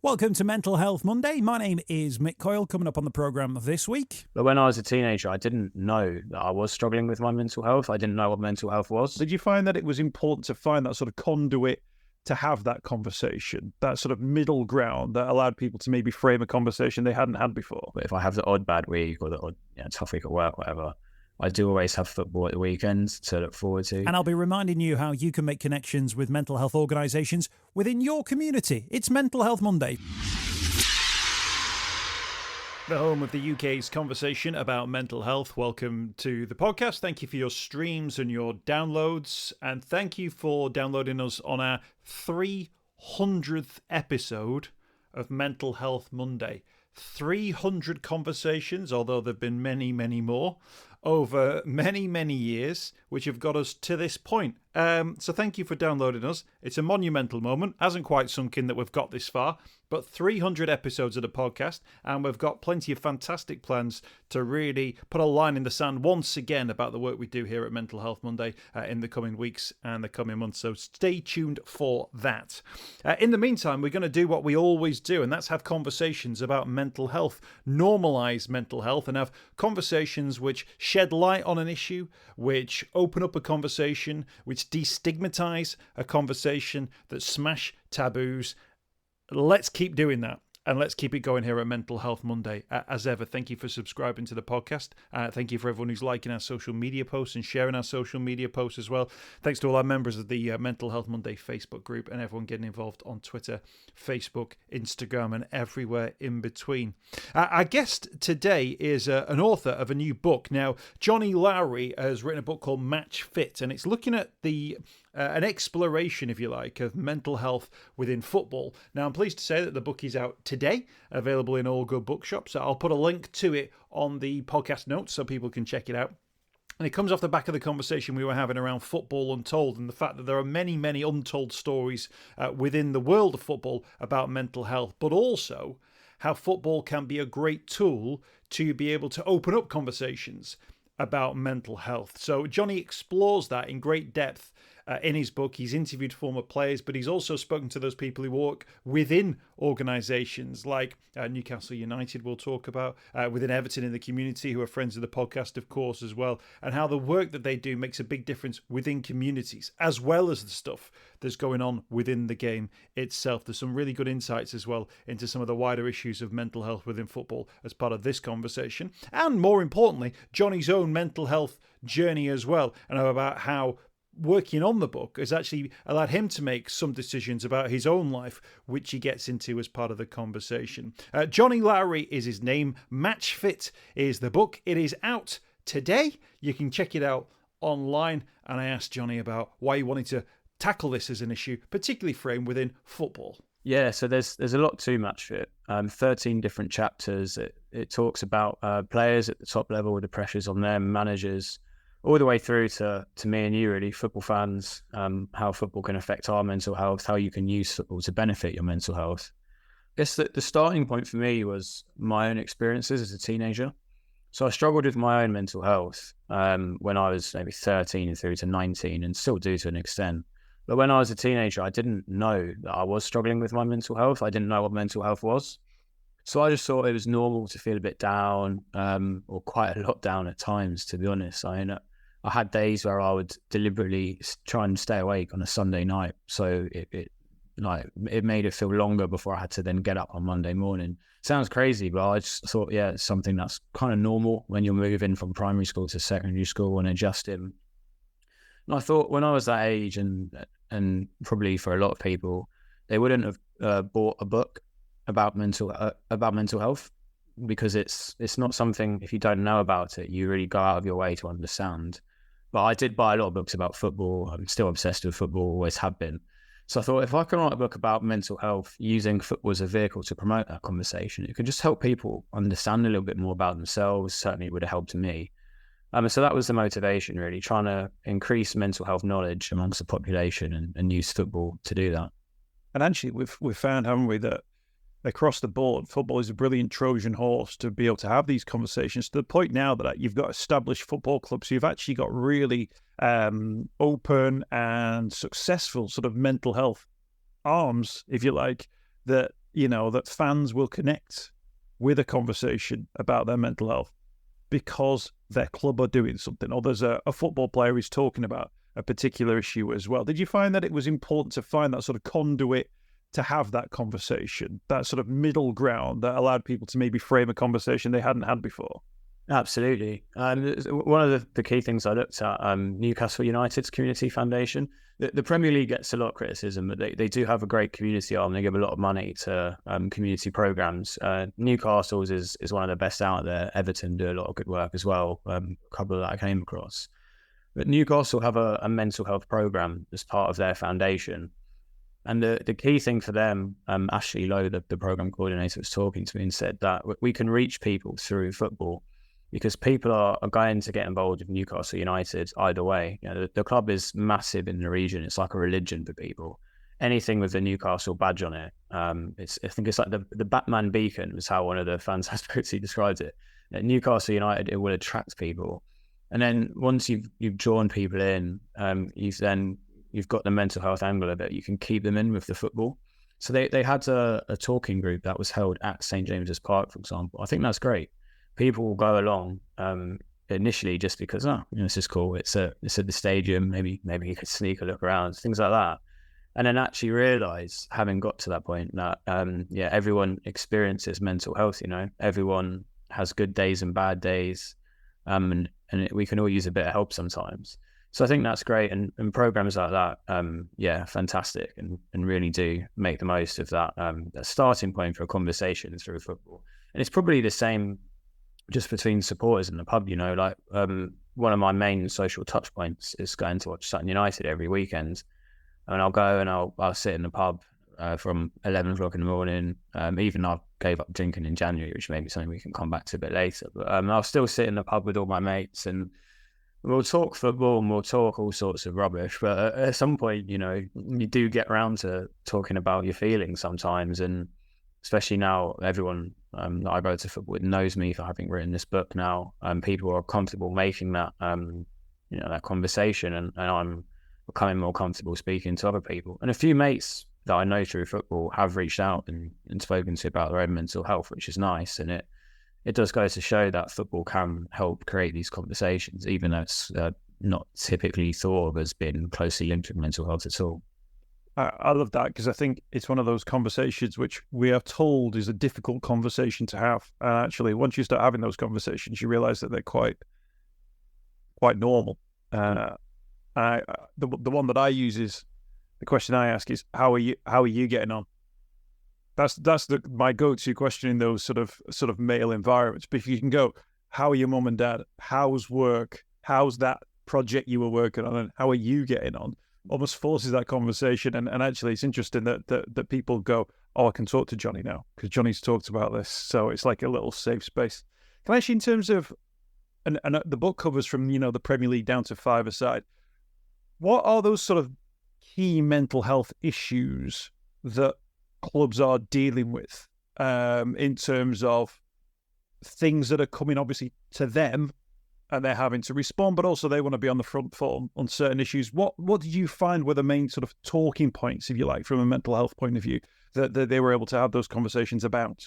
Welcome to Mental Health Monday. My name is Mick Coyle. Coming up on the programme this week. But when I was a teenager, I didn't know that I was struggling with my mental health. I didn't know what mental health was. Did you find that it was important to find that sort of conduit to have that conversation, that sort of middle ground that allowed people to maybe frame a conversation they hadn't had before? But if I have the odd bad week or the odd tough week at work, whatever, I do always have football at the weekends to look forward to. And I'll be reminding you how you can make connections with mental health organisations within your community. It's Mental Health Monday. The home of the UK's conversation about mental health. Welcome to the podcast. Thank you for your streams and your downloads. And thank you for downloading us on our 300th episode of Mental Health Monday. 300 conversations, although there have been many, many more, over many, many years, which have got us to this point. So thank you for downloading us. It's a monumental moment. Hasn't quite sunk in that we've got this far, but 300 episodes of the podcast, and we've got plenty of fantastic plans to really put a line in the sand once again about the work we do here at Mental Health Monday in the coming weeks and the coming months. So stay tuned for that. In the meantime, we're going to do what we always do, and that's have conversations about mental health, normalise mental health, and have conversations which shed light on an issue, which open up a conversation, which destigmatise a conversation, that smash taboos. Let's keep doing that. And let's keep it going here at Mental Health Monday. As ever, thank you for subscribing to the podcast. Thank you for everyone who's liking our social media posts and sharing our social media posts as well. Thanks to all our members of the Mental Health Monday Facebook group and everyone getting involved on Twitter, Facebook, Instagram, and everywhere in between. Our guest today is an author of a new book. Now, Johnnie Lowery has written a book called Match Fit, and it's looking at an exploration, if you like, of mental health within football. Now, I'm pleased to say that the book is out today, available in all good bookshops. So I'll put a link to it on the podcast notes so people can check it out. And it comes off the back of the conversation we were having around football untold and the fact that there are many, many untold stories within the world of football about mental health, but also how football can be a great tool to be able to open up conversations about mental health. So Johnnie explores that in great depth in his book. He's interviewed former players, but he's also spoken to those people who work within organisations like Newcastle United, we'll talk about, within Everton in the community, who are friends of the podcast, of course, as well, and how the work that they do makes a big difference within communities, as well as the stuff that's going on within the game itself. There's some really good insights as well into some of the wider issues of mental health within football as part of this conversation. And more importantly, Johnnie's own mental health journey as well, and about how working on the book has actually allowed him to make some decisions about his own life, which he gets into as part of the conversation. Johnnie Lowery is his name. Match Fit is the book. It is out today. You can check it out online. And I asked Johnnie about why he wanted to tackle this as an issue, particularly framed within football. Yeah, so there's a lot to Match Fit. 13 different chapters. It talks about players at the top level, the pressures on them, managers, all the way through to me and you, really, football fans, how football can affect our mental health, how you can use football to benefit your mental health. I guess the starting point for me was my own experiences as a teenager. So I struggled with my own mental health when I was maybe 13 through to 19, and still do to an extent. But when I was a teenager, I didn't know that I was struggling with my mental health. I didn't know what mental health was. So I just thought it was normal to feel a bit down, or quite a lot down at times, to be honest. I had days where I would deliberately try and stay awake on a Sunday night, so it made it feel longer before I had to then get up on Monday morning. Sounds crazy, but I just thought, yeah, it's something that's kind of normal when you're moving from primary school to secondary school and adjusting. And I thought when I was that age, and probably for a lot of people, they wouldn't have bought a book about mental health, because it's not something, if you don't know about it, you really go out of your way to understand. But I did buy a lot of books about football. I'm still obsessed with football, always have been. So I thought, if I can write a book about mental health using football as a vehicle to promote that conversation, it could just help people understand a little bit more about themselves. Certainly it would have helped me. So that was the motivation, really, trying to increase mental health knowledge amongst the population and use football to do that. And actually, we've found, haven't we, that across the board, football is a brilliant Trojan horse to be able to have these conversations, to the point now that you've got established football clubs who've actually got really open and successful sort of mental health arms, if you like, that that fans will connect with a conversation about their mental health because their club are doing something, or there's a football player who's talking about a particular issue as well. Did you find that it was important to find that sort of conduit to have that conversation, that sort of middle ground that allowed people to maybe frame a conversation they hadn't had before? Absolutely. One of the key things I looked at, Newcastle United's community foundation. The Premier League gets a lot of criticism, but they do have a great community arm. They give a lot of money to community programs. Newcastle's is one of the best out there. Everton do a lot of good work as well, a couple that I came across. But Newcastle have a mental health program as part of their foundation. And the key thing for them, Ashley Lowe, the program coordinator, was talking to me and said that we can reach people through football, because people are going to get involved with Newcastle United either way. The club is massive in the region. It's like a religion for people. Anything with the Newcastle badge on it, I think it's like the Batman beacon was how one of the fans I spoke to described it. At Newcastle United, it will attract people. And then once you've drawn people in, you've got the mental health angle of it. You can keep them in with the football. So they had a talking group that was held at St James's Park, for example. I think that's great. People will go along initially just because, this is cool. It's at the stadium. Maybe you could sneak a look around, things like that. And then actually realise, having got to that point, that everyone experiences mental health. Everyone has good days and bad days, and we can all use a bit of help sometimes. So I think that's great, and programs like that, fantastic, and really do make the most of that starting point for a conversation through football. And it's probably the same just between supporters in the pub. One of my main social touch points is going to watch Sutton United every weekend, and I'll go and I'll sit in the pub from 11 o'clock in the morning. Even I gave up drinking in January, which may be something we can come back to a bit later. But I'll still sit in the pub with all my mates, and we'll talk football and we'll talk all sorts of rubbish. But at some point, you do get around to talking about your feelings sometimes. And especially now, everyone that I go to football with knows me for having written this book now. People are comfortable making that, that conversation, and I'm becoming more comfortable speaking to other people. And a few mates that I know through football have reached out and spoken to about their own mental health, which is nice. And it does go to show that football can help create these conversations, even though it's not typically thought of as being closely linked with mental health at all. I love that, because I think it's one of those conversations which we are told is a difficult conversation to have. And actually, once you start having those conversations, you realise that they're quite normal. The one that I use is, the question I ask is, how are you getting on? That's my go-to question in those sort of male environments. But if you can go, how are your mum and dad? How's work? How's that project you were working on? And how are you getting on? Almost forces that conversation. And actually, it's interesting that people go, I can talk to Johnnie now because Johnnie's talked about this. So it's like a little safe space. Can I actually, in terms of, and the book covers from, the Premier League down to five-a-side, what are those sort of key mental health issues that clubs are dealing with in terms of things that are coming obviously to them and they're having to respond, but also they want to be on the front foot on certain issues? What did you find were the main sort of talking points, if you like, from a mental health point of view, that they were able to have those conversations about?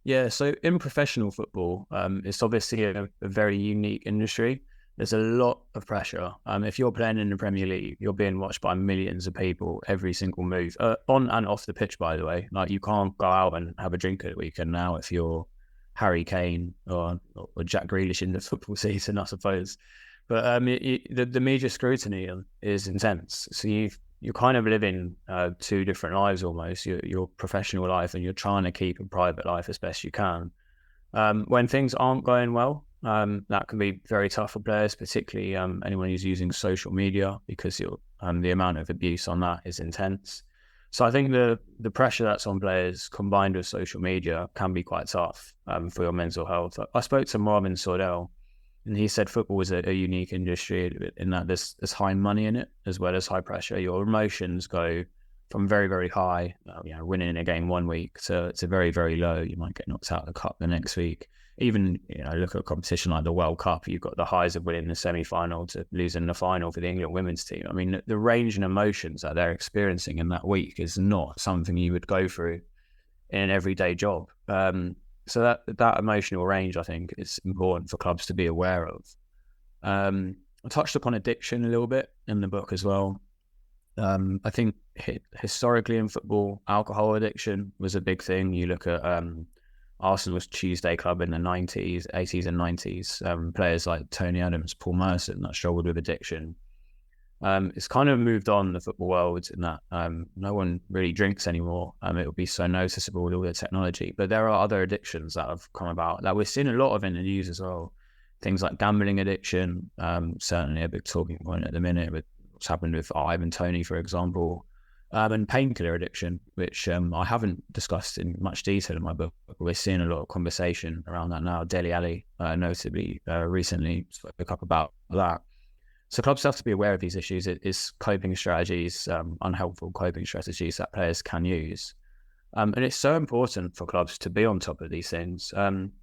Yeah, so in professional football, it's obviously a very unique industry. There's a lot of pressure. If you're playing in the Premier League, you're being watched by millions of people every single move, on and off the pitch, by the way. Like, you can't go out and have a drink at the weekend now if you're Harry Kane or Jack Grealish in the football season, I suppose. But the media scrutiny is intense. So you're kind of living two different lives almost. Your professional life, and you're trying to keep a private life as best you can. When things aren't going well, that can be very tough for players, particularly anyone who's using social media, because the amount of abuse on that is intense. So I think the pressure that's on players combined with social media can be quite tough for your mental health. I spoke to Marvin Sordell, and he said football is a unique industry in that there's high money in it as well as high pressure. Your emotions go from very, very high, winning a game one week, to very, very low. You might get knocked out of the cup the next week. Even, look at a competition like the World Cup, you've got the highs of winning the semi-final to losing the final for the England women's team. I mean, the range and emotions that they're experiencing in that week is not something you would go through in an everyday job. So that emotional range, I think, is important for clubs to be aware of. I touched upon addiction a little bit in the book as well. I think historically in football, alcohol addiction was a big thing. You look at Arsenal's Tuesday Club in the 80s and 90s. Players like Tony Adams, Paul Merson that struggled with addiction. It's kind of moved on the football world in that no one really drinks anymore. It would be so noticeable with all the technology. But there are other addictions that have come about that we're seeing a lot of in the news as well. Things like gambling addiction, certainly a big talking point at the minute with what's happened with Ivan Toney, for example, and painkiller addiction, which I haven't discussed in much detail in my book. But we're seeing a lot of conversation around that now. Dele Alli, notably, recently spoke up about that. So clubs have to be aware of these issues. It is coping strategies, unhelpful coping strategies that players can use. And it's so important for clubs to be on top of these things,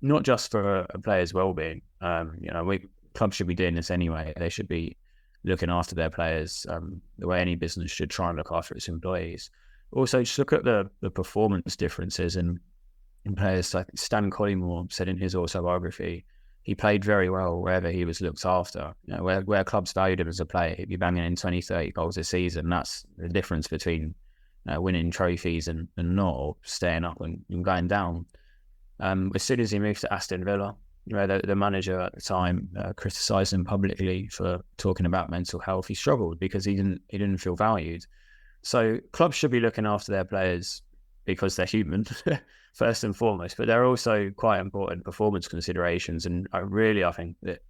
not just for a player's well-being. Clubs should be doing this anyway. They should be looking after their players the way any business should try and look after its employees. Also, just look at the performance differences in players. Like Stan Collymore said in his autobiography, he played very well wherever he was looked after. Where clubs valued him as a player, he'd be banging in 20, 30 goals a season. That's the difference between winning trophies and not, or staying up and going down. As soon as he moved to Aston Villa, the manager at the time criticised him publicly for talking about mental health. He struggled because he didn't feel valued. So clubs should be looking after their players because they're human, first and foremost, but they're also quite important performance considerations. And I think that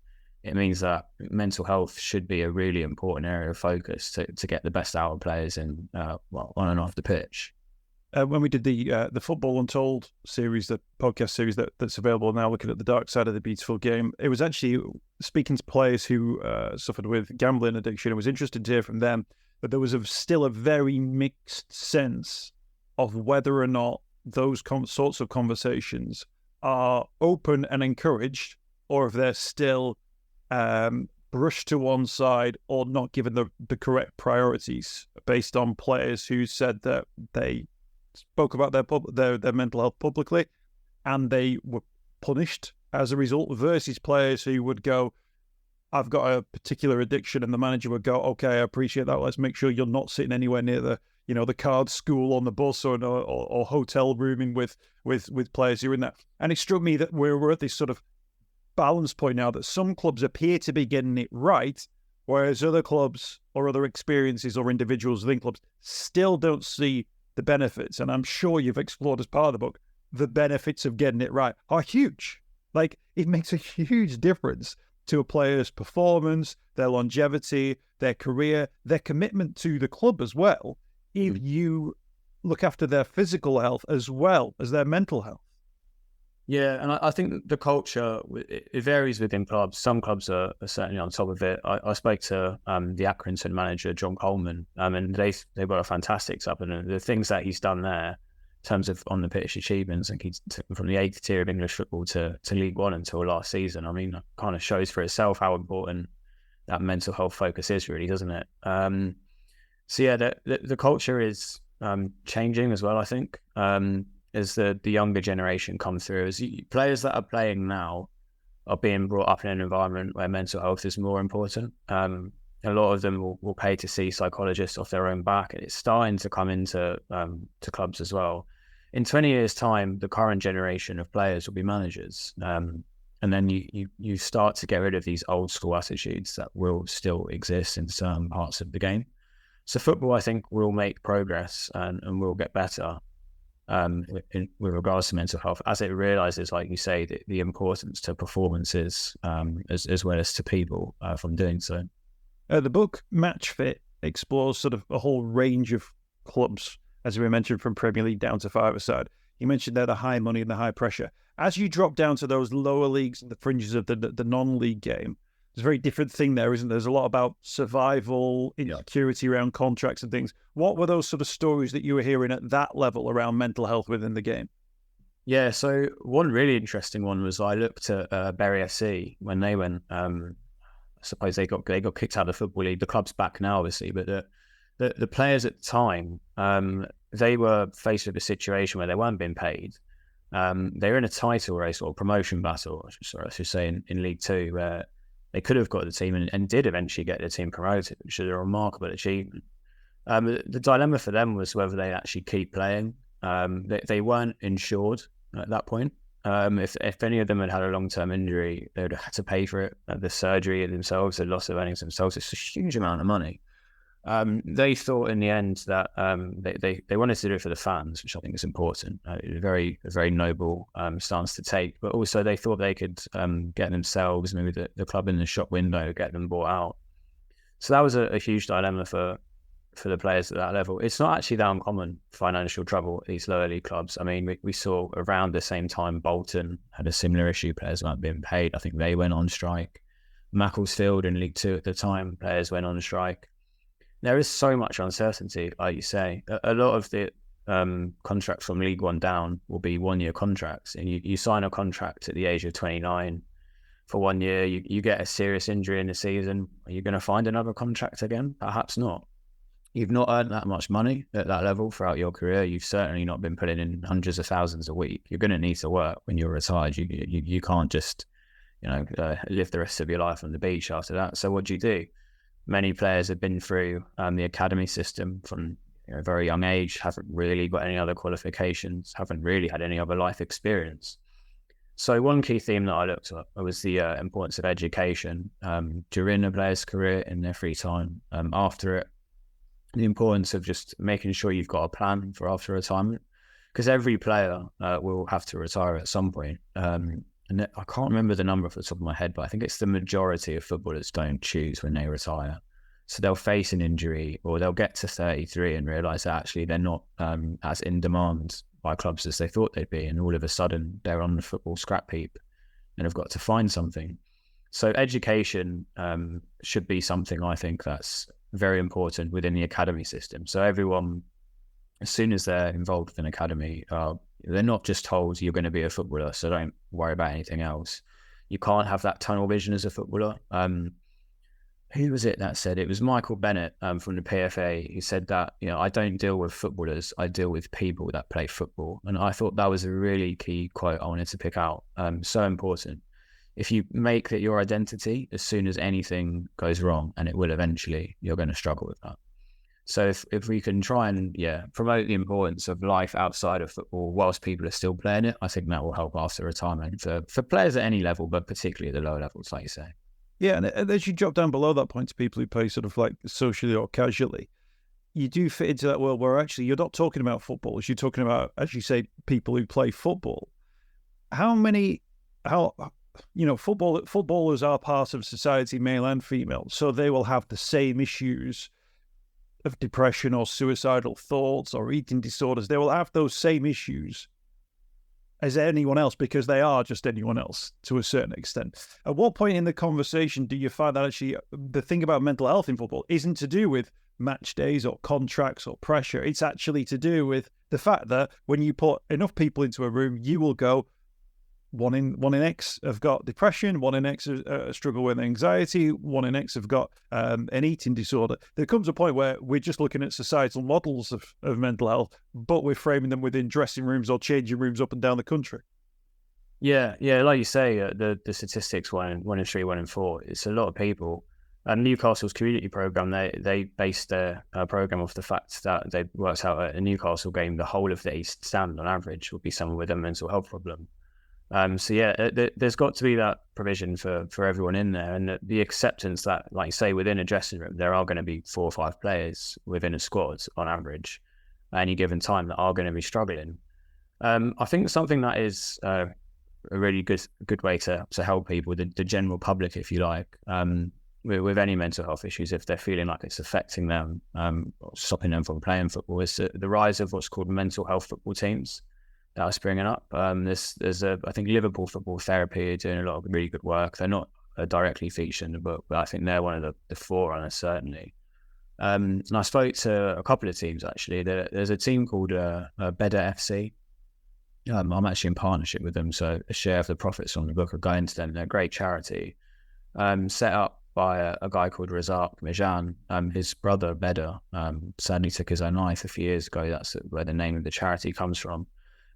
it means that mental health should be a really important area of focus to get the best out of players on and off the pitch. When we did the Football Untold series, the podcast series that's available now, looking at the dark side of the beautiful game, it was actually speaking to players who suffered with gambling addiction. It was interesting to hear from them that there was still a very mixed sense of whether or not those sorts of conversations are open and encouraged, or if they're still brushed to one side or not given the correct priorities based on players who said that they spoke about their mental health publicly and they were punished as a result, versus players who would go, I've got a particular addiction, and the manager would go, okay, I appreciate that, let's make sure you're not sitting anywhere near the card school on the bus or hotel rooming with players who are in that. And it struck me that we're at this sort of balance point now that some clubs appear to be getting it right, whereas other clubs or other experiences or individuals within clubs still don't see the benefits. And I'm sure you've explored as part of the book, the benefits of getting it right are huge. Like, it makes a huge difference to a player's performance, their longevity, their career, their commitment to the club as well, if you look after their physical health as well as their mental health. Yeah, and I think the culture, it varies within clubs. Some clubs are certainly on top of it. I spoke to the Accrington manager, John Coleman, and they've got a fantastic sub. And the things that he's done there in terms of on the pitch achievements, and he's taken from the 8th tier of English football to League One until last season. I mean, it kind of shows for itself how important that mental health focus is, really, doesn't it? So yeah, the culture is changing as well, I think. As the younger generation comes through, as players that are playing now are being brought up in an environment where mental health is more important. A lot of them will pay to see psychologists off their own back. It's starting to come into to clubs as well. In 20 years' time, the current generation of players will be managers. And then you start to get rid of these old school attitudes that will still exist in some parts of the game. So football, I think, will make progress and will get better. With regards to mental health, as it realizes, like you say, the importance to performances as well as to people from doing so. The book Match Fit explores sort of a whole range of clubs, as we mentioned, from Premier League down to five-a-side. You mentioned there the high money and the high pressure. As you drop down to those lower leagues and the fringes of the non-league game, there's a very different thing there, isn't there? There's a lot about survival, insecurity around contracts and things. What were those sort of stories that you were hearing at that level around mental health within the game? Yeah, so one really interesting one was I looked at Bury FC when they went. I suppose they got kicked out of the Football League. The club's back now, obviously, but the players at the time, they were faced with a situation where they weren't being paid. They were in a title race or promotion battle, I should say, in League Two, where they could have got the team and did eventually get the team promoted, which is a remarkable achievement. The dilemma for them was whether they actually keep playing. They weren't insured at that point. If any of them had a long-term injury, they would have had to pay for it. The surgery themselves, the loss of earnings themselves, it's a huge amount of money. They thought in the end that they wanted to do it for the fans, which I think is important. A very noble stance to take. But also they thought they could get themselves, maybe the club in the shop window, get them bought out. So that was a huge dilemma for the players at that level. It's not actually that uncommon, financial trouble at these lower league clubs. I mean, we saw around the same time Bolton had a similar issue. Players weren't being paid. I think they went on strike. Macclesfield in League Two at the time, players went on strike. There is so much uncertainty, like you say. A lot of the contracts from League One down will be 1-year contracts. And you sign a contract at the age of 29 for 1 year. You get a serious injury in the season. Are you going to find another contract again? Perhaps not. You've not earned that much money at that level throughout your career. You've certainly not been putting in hundreds of thousands a week. You're going to need to work when you're retired. You can't just, live the rest of your life on the beach after that. So what do? Many players have been through the academy system from a very young age, haven't really got any other qualifications, haven't really had any other life experience. So one key theme that I looked at was the importance of education during a player's career, in their free time, after it. The importance of just making sure you've got a plan for after retirement, because every player will have to retire at some point. And I can't remember the number off the top of my head, but I think it's the majority of footballers don't choose when they retire. So they'll face an injury, or they'll get to 33 and realise that actually they're not as in demand by clubs as they thought they'd be. And all of a sudden they're on the football scrap heap and have got to find something. So education should be something, I think, that's very important within the academy system. So everyone, as soon as they're involved with an academy, they're not just told you're going to be a footballer, so don't worry about anything else. You can't have that tunnel vision as a footballer. Who was it that said it? It was Michael Bennett from the PFA who said that, I don't deal with footballers, I deal with people that play football. And I thought that was a really key quote I wanted to pick out. So important. If you make that your identity, as soon as anything goes wrong, and it will eventually, you're going to struggle with that. So if we can try and promote the importance of life outside of football whilst people are still playing it, I think that will help after retirement for players at any level, but particularly at the lower levels, like you say. Yeah, and as you drop down below that point to people who play sort of like socially or casually, you do fit into that world where actually you're not talking about footballers, you're talking about, as you say, people who play football. Footballers are part of society, male and female, so they will have the same issues of depression or suicidal thoughts or eating disorders. They will have those same issues as anyone else, because they are just anyone else to a certain extent. At what point in the conversation do you find that actually the thing about mental health in football isn't to do with match days or contracts or pressure? It's actually to do with the fact that when you put enough people into a room, you will go, one in X have got depression, one in X struggle with anxiety, one in X have got an eating disorder. There comes a point where we're just looking at societal models of mental health, but we're framing them within dressing rooms or changing rooms up and down the country. Yeah, like you say, the statistics 1 in 3, 1 in 4. It's a lot of people. Newcastle's community programme, they based their programme off the fact that they worked out at a Newcastle game, the whole of the East Stand on average would be someone with a mental health problem. There's got to be that provision for everyone in there, and the acceptance that, like you say, within a dressing room, there are going to be 4 or 5 players within a squad on average at any given time that are going to be struggling. I think something that is a really good way to help people, the general public, if you like, with any mental health issues, if they're feeling like it's affecting them, or stopping them from playing football, is the rise of what's called mental health football teams that are springing up. There's I think Liverpool Football Therapy are doing a lot of really good work. They're not directly featured in the book, but I think they're one of the forerunners, certainly. And I spoke to a couple of teams, actually. There's a team called Better FC. I'm actually in partnership with them, so a share of the profits from the book are going to them. They're a great charity, set up by a guy called Razak Mijan. His brother Beda sadly took his own life a few years ago. That's where the name of the charity comes from.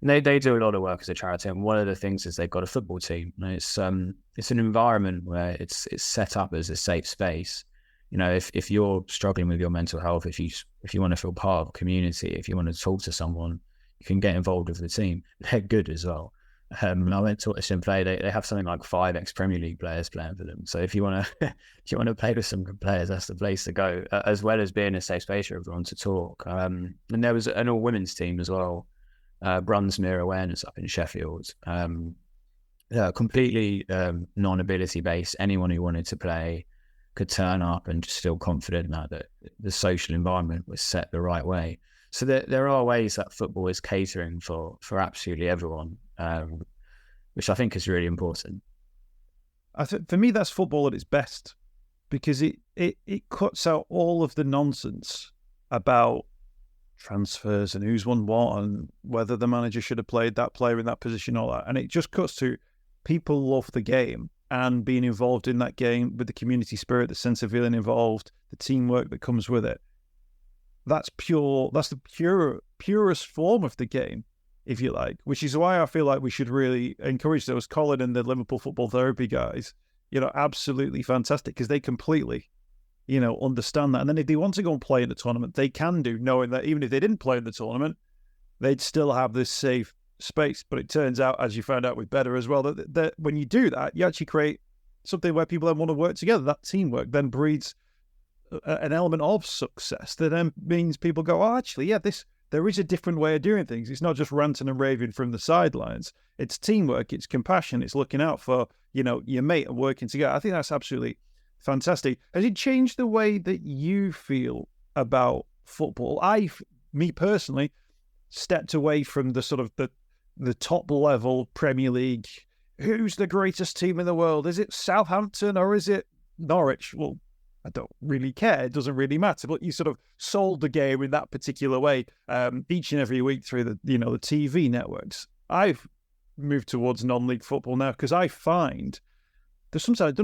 And they do a lot of work as a charity, and one of the things is they've got a football team. And it's an environment where it's set up as a safe space. You know, if you're struggling with your mental health, if you want to feel part of a community, if you want to talk to someone, you can get involved with the team. They're good as well. I went to watch them play. They have something like 5 ex-Premier League players playing for them. So if you want to play with some good players, that's the place to go. As well as being a safe space for everyone to talk. And there was an all-women's team as well. Brunsmere Awareness up in Sheffield. Completely non-ability based. Anyone who wanted to play could turn up and just feel confident that the social environment was set the right way. So there are ways that football is catering for absolutely everyone, which I think is really important. For me, that's football at its best, because it cuts out all of the nonsense about transfers and who's won what and whether the manager should have played that player in that position, all that. And it just cuts to people love the game and being involved in that game with the community spirit, the sense of feeling involved, the teamwork that comes with it. That's pure. That's the purest form of the game, if you like, which is why I feel like we should really encourage those. Colin and the Liverpool Football Therapy guys, absolutely fantastic, because they completely, understand that. And then if they want to go and play in the tournament, they can do, knowing that even if they didn't play in the tournament, they'd still have this safe space. But it turns out, as you found out with Better as well, that when you do that, you actually create something where people then want to work together. That teamwork then breeds an element of success that then means people go, oh, actually, yeah, there is a different way of doing things. It's not just ranting and raving from the sidelines. It's teamwork, it's compassion, it's looking out for, your mate and working together. I think that's absolutely fantastic. Has it changed the way that you feel about football? Me personally, stepped away from the sort of the top level Premier League. Who's the greatest team in the world? Is it Southampton or is it Norwich? Well, I don't really care. It doesn't really matter. But you sort of sold the game in that particular way each and every week through the TV networks. I've moved towards non-league football now because I find there's sometimes it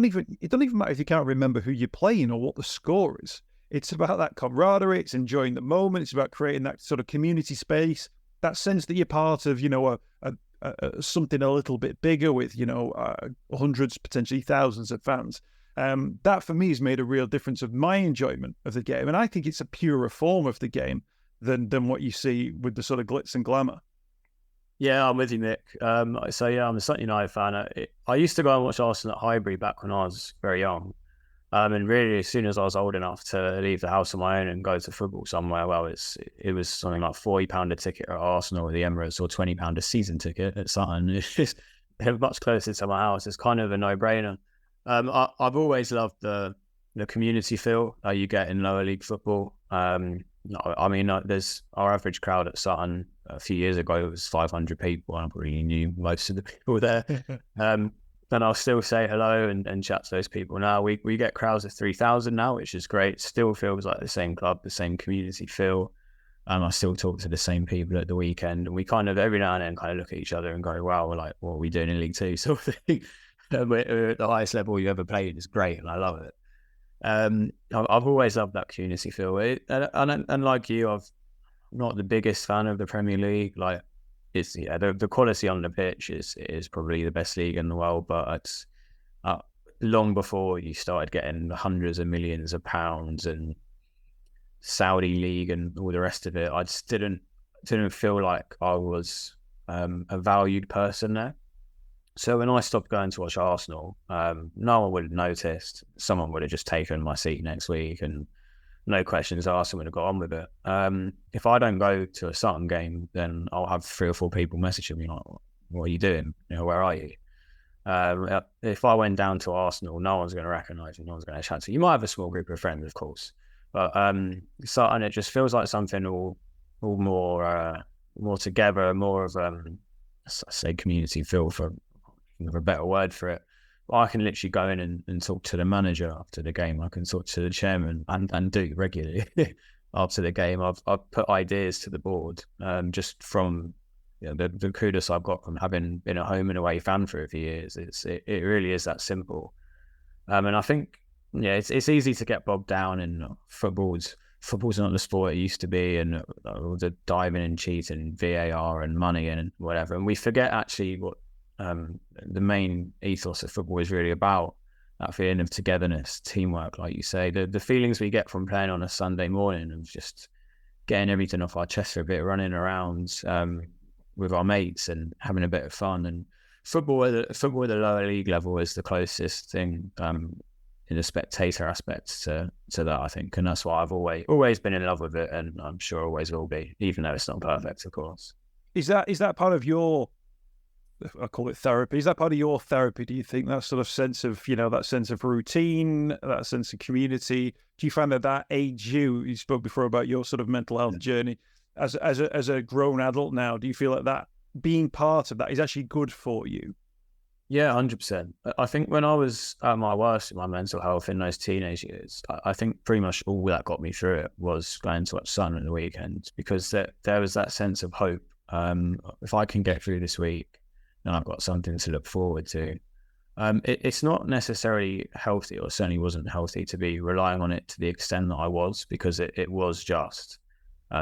don't even matter if you can't remember who you're playing or what the score is. It's about that camaraderie. It's enjoying the moment. It's about creating that sort of community space, that sense that you're part of, something a little bit bigger with, hundreds, potentially thousands of fans. That for me has made a real difference of my enjoyment of the game. And I think it's a purer form of the game than what you see with the sort of glitz and glamour. Yeah, I'm with you, Mick. I'm a Sutton United fan. I used to go and watch Arsenal at Highbury back when I was very young. And really, as soon as I was old enough to leave the house on my own and go to football somewhere, well, it was something like £40 a ticket at Arsenal or the Emirates, or £20 a season ticket at Sutton. It's much closer to my house. It's kind of a no-brainer. I've always loved the community feel that you get in lower league football. There's our average crowd at Sutton a few years ago, it was 500 people. I probably knew most of the people there. And I'll still say hello and chat to those people. Now we get crowds of 3,000 now, which is great. Still feels like the same club, the same community feel. I still talk to the same people at the weekend, and we kind of every now and then kind of look at each other and go, "Wow, we're like, what are we doing in League Two?" sort of thing. We're at the highest level you ever played. It's great, and I love it. I've always loved that community feel. And like you, I'm not the biggest fan of the Premier League. Like, it's the quality on the pitch is probably the best league in the world, but it's long before you started getting the hundreds of millions of pounds and Saudi league and all the rest of it. I just didn't feel like I was a valued person there. So when I stopped going to watch Arsenal, no one would have noticed. Someone would have just taken my seat next week, and no questions asked, and would have got on with it. If I don't go to a Sutton game, then I'll have 3 or 4 people messaging me like, "What are you doing? Where are you?" If I went down to Arsenal, no one's going to recognise you. No one's going to chat to you. You might have a small group of friends, of course, but Sutton, it just feels like something all more together, more of I say community feel for a better word for it. I can literally go in and talk to the manager after the game. I can talk to the chairman and do regularly after the game. I've put ideas to the board just from the kudos I've got from having been a home and away fan for a few years. It really is that simple. And I think yeah, it's easy to get bogged down in football's not the sport it used to be, and all the diving and cheating and VAR and money and whatever, and we forget actually what the main ethos of football is really about. That feeling of togetherness, teamwork, like you say, the feelings we get from playing on a Sunday morning of just getting everything off our chest for a bit, running around with our mates and having a bit of fun. And football at the lower league level is the closest thing in the spectator aspect to that, I think. And that's why I've always been in love with it, and I'm sure always will be, even though it's not perfect, of course. Is that part of your, I call it therapy, is that part of your therapy, do you think? That sort of sense of, that sense of routine, that sense of community? Do you find that aids you? You spoke before about your sort of mental health journey. As a grown adult now, do you feel like that being part of that is actually good for you? Yeah, 100%. I think when I was at my worst in my mental health in those teenage years, I think pretty much all that got me through it was going to watch Sun at the weekend, because there was that sense of hope. If I can get through this week, then I've got something to look forward to. It's not necessarily healthy, or certainly wasn't healthy, to be relying on it to the extent that I was, because it was just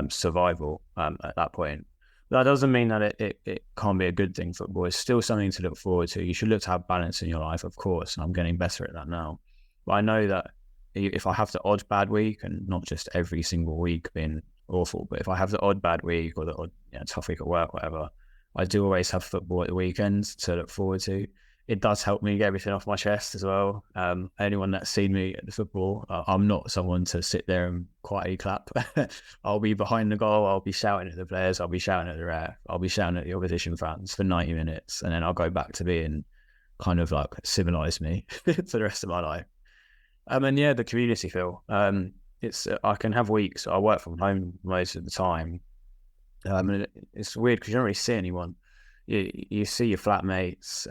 survival at that point. That doesn't mean that it can't be a good thing. Football is still something to look forward to. You should look to have balance in your life, of course, and I'm getting better at that now. But I know that if I have the odd bad week, and not just every single week being awful, but if I have the odd bad week or the odd tough week at work, whatever, I do always have football at the weekend to look forward to. It does help me get everything off my chest as well. Anyone that's seen me at the football, I'm not someone to sit there and quietly clap. I'll be behind the goal. I'll be shouting at the players. I'll be shouting at the ref. I'll be shouting at the opposition fans for 90 minutes. And then I'll go back to being kind of like civilized me for the rest of my life. And yeah, the community feel. I can have weeks. I work from home most of the time. And it's weird because you don't really see anyone. You see your flatmates.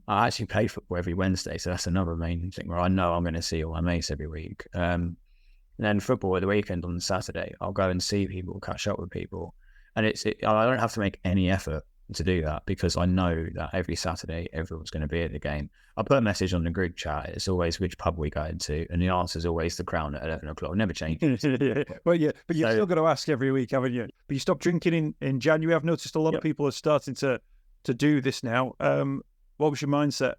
I actually play football every Wednesday, so that's another main thing where I know I'm going to see all my mates every week. And then football at the weekend on Saturday, I'll go and see people, catch up with people. And I don't have to make any effort to do that, because I know that every Saturday everyone's going to be at the game. I put a message on the group chat. It's always which pub we go into, and the answer is always the Crown at 11 o'clock. Never changes. Well, yeah, but you've still got to ask every week, haven't you? But you stopped drinking in January. I've noticed a lot of people are starting to do this now. What was your mindset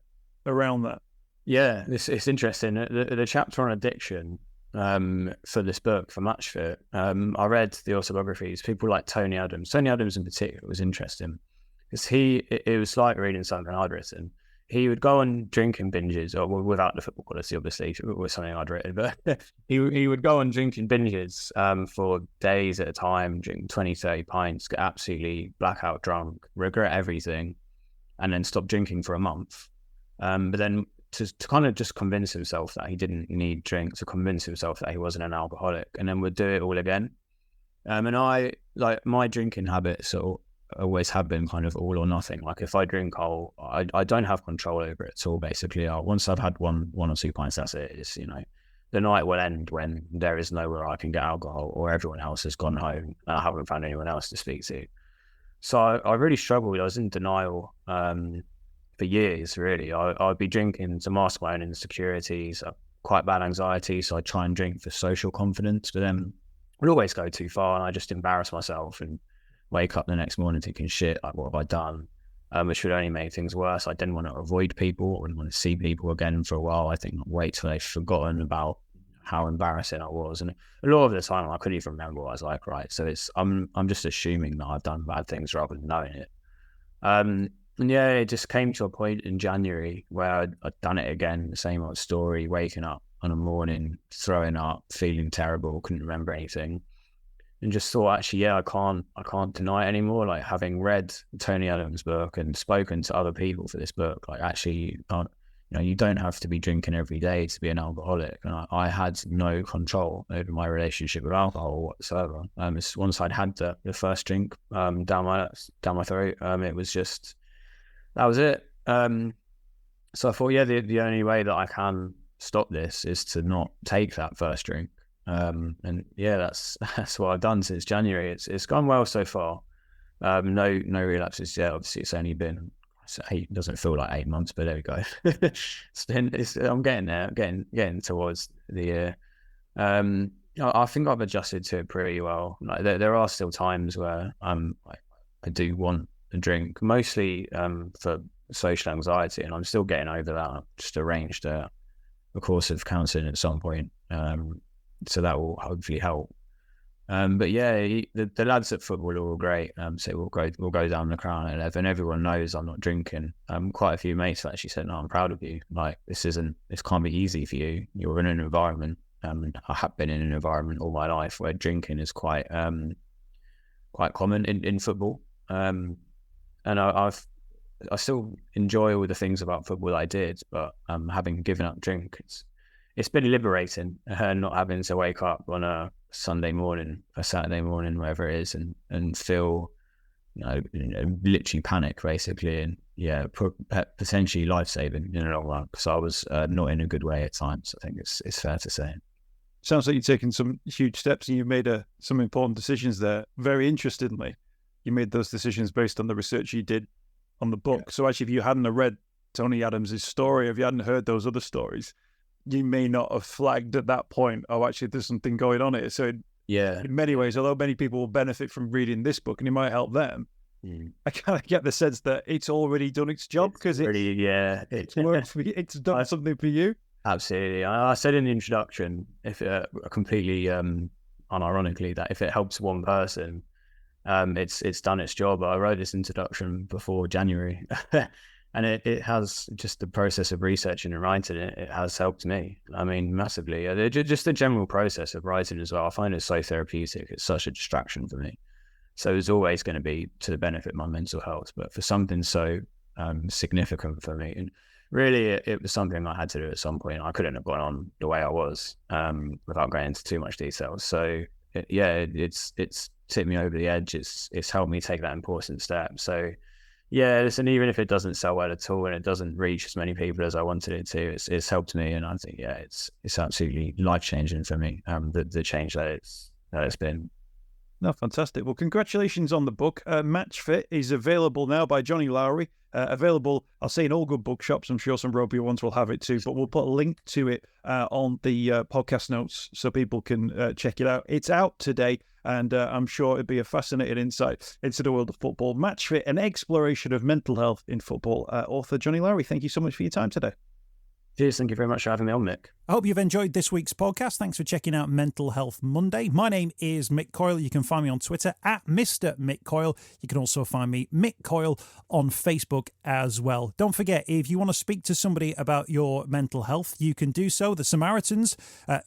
around that? Yeah, it's interesting. The chapter on addiction for this book, for Matchfit, I read the autobiographies. People like Tony Adams in particular was interesting, because it was like reading something I'd written. He would go on drinking binges, or without the football quality, obviously, it was something I'd written, but he would go on drinking binges for days at a time, drink 20, 30 pints, get absolutely blackout drunk, regret everything, and then stop drinking for a month. But then to kind of just convince himself that he didn't need drink, to convince himself that he wasn't an alcoholic, and then would do it all again. And I, like, my drinking habits always have been kind of all or nothing. Like, if I drink, I don't have control over it at all, basically. Once I've had one or 2 pints, that's it. It's, the night will end when there is nowhere I can get alcohol, or everyone else has gone home and I haven't found anyone else to speak to. So I really struggled. I was in denial for years, really. I'd be drinking to mask my own insecurities, quite bad anxiety, so I'd try and drink for social confidence, but then I'd always go too far, and I just embarrass myself and wake up the next morning thinking, shit, like, what have I done? Which would only make things worse. I didn't want to avoid people, or didn't want to see people again for a while. I think wait till they've forgotten about how embarrassing I was. And a lot of the time I couldn't even remember what I was like, right? So I'm just assuming that I've done bad things rather than knowing it. And yeah, it just came to a point in January where I'd done it again, the same old story, waking up on a morning, throwing up, feeling terrible, couldn't remember anything. And just thought, actually, yeah, I can't deny it anymore. Like, having read Tony Adams' book and spoken to other people for this book, like, actually, you don't have to be drinking every day to be an alcoholic. And I had no control over my relationship with alcohol whatsoever. Once I'd had the first drink down my throat, it was just, that was it. So I thought, yeah, the only way that I can stop this is to not take that first drink. And yeah, that's what I've done since January. It's gone well so far. No relapses yet. Obviously, it's only been It doesn't feel like 8 months, but there we go. I'm getting there. Getting towards the I think I've adjusted to it pretty well. Like there are still times where I do want a drink, mostly for social anxiety, and I'm still getting over that. I've just arranged a course of counselling at some point, so that will hopefully help. But yeah, the lads at football are all great. So we'll go down the Crown at 11. Everyone knows I'm not drinking. Quite a few mates actually said, "No, I'm proud of you. Like this can't be easy for you. You're in an environment." I have been in an environment all my life where drinking is quite common in football. And I still enjoy all the things about football that I did, but having given up drink, it's been liberating, not having to wake up on a Sunday morning, a Saturday morning, whatever it is, and feel, literally panic basically, and potentially life-saving in the long run, because I was not in a good way at times. I think it's fair to say. Sounds like you've taken some huge steps and you've made some important decisions there. Very interestingly, you made those decisions based on the research you did on the book. Yeah. So actually, if you hadn't read Tony Adams' story, if you hadn't heard those other stories, you may not have flagged at that point, oh, actually, there's something going on here. So in many ways, although many people will benefit from reading this book and it might help them, I kind of get the sense that it's already done its job, because it's worked for you. It's done something for you. Absolutely. I said in the introduction, if completely unironically, that if it helps one person, it's done its job. I wrote this introduction before January, and it has, just the process of researching and writing it has helped me. I mean, massively. Just the general process of writing as well. I find it so therapeutic. It's such a distraction for me. So it's always going to be to the benefit of my mental health. But for something so significant for me, and really, it was something I had to do at some point. I couldn't have gone on the way I was without going into too much detail. So it's tipped me over the edge. It's helped me take that important step. So listen, even if it doesn't sell well at all and it doesn't reach as many people as I wanted it to, it's helped me. And I think it's absolutely life changing for me. The change that it's been. No, fantastic. Well, congratulations on the book. Match Fit is available now by Johnnie Lowery. Available, I'll say, in all good bookshops. I'm sure some ropier ones will have it too, but we'll put a link to it on the podcast notes so people can check it out. It's out today, and I'm sure it'd be a fascinating insight into the world of football. Match Fit, an exploration of mental health in football. Author Johnnie Lowery, thank you so much for your time today. Cheers, thank you very much for having me on, Mick. I hope you've enjoyed this week's podcast. Thanks for checking out Mental Health Monday. My name is Mick Coyle. You can find me on Twitter at Mr. Mick Coyle. You can also find me, Mick Coyle, on Facebook as well. Don't forget, if you want to speak to somebody about your mental health, you can do so. The Samaritans,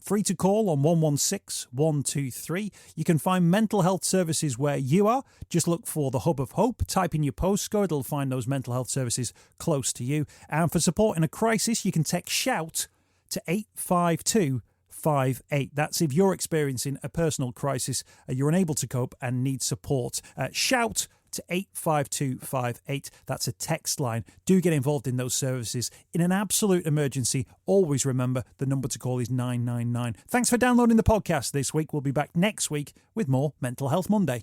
free to call on 116 123. You can find mental health services where you are. Just look for the Hub of Hope. Type in your postcode. It'll find those mental health services close to you. And for support in a crisis, you can text SHOUT to 85258. That's if you're experiencing a personal crisis, you're unable to cope and need support. Shout to 85258. That's a text line. Do get involved in those services. In an absolute emergency, always remember the number to call is 999. Thanks for downloading the podcast this week. We'll be back next week with more Mental Health Monday.